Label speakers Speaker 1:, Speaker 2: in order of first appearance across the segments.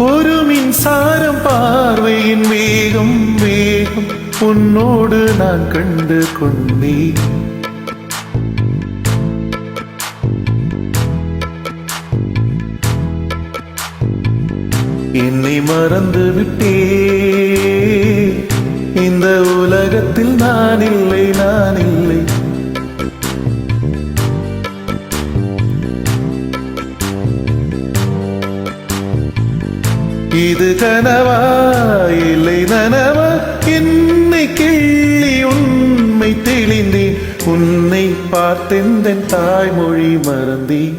Speaker 1: ஒரு மின்சாரம் பார்வையின் வேகம் வேகம் உன்னோடு நான் கண்டு கொண்டேன். என்னை மறந்து விட்டே, இந்த உலகத்தில் நான் இல்லை, நான் இல்லை. இது கனவா இல்லை நனவா, என்னை கிள்ளி உண்மை தெளிந்தேன். உன்னை பார்த்தெந்தன் தாய்மொழி மறந்தேன்.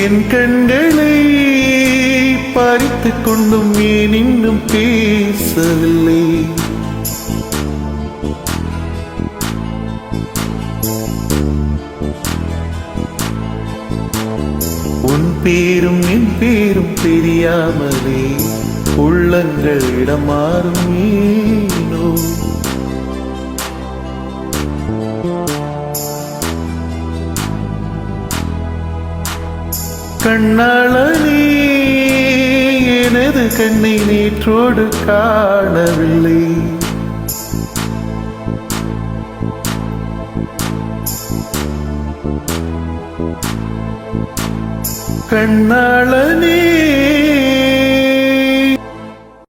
Speaker 1: என் கண்களை பறித்துக் கொண்டும் ஏன் இன்னும் பேசவில்லை? உன் பேரும் என் பேரும் தெரியாமலே உள்ளங்கள் இடமாறும் ஏனோ? கண்ணாளனே, எனது கண்ணை நேற்றோடு காணவில்லை. கண்ணாளனே,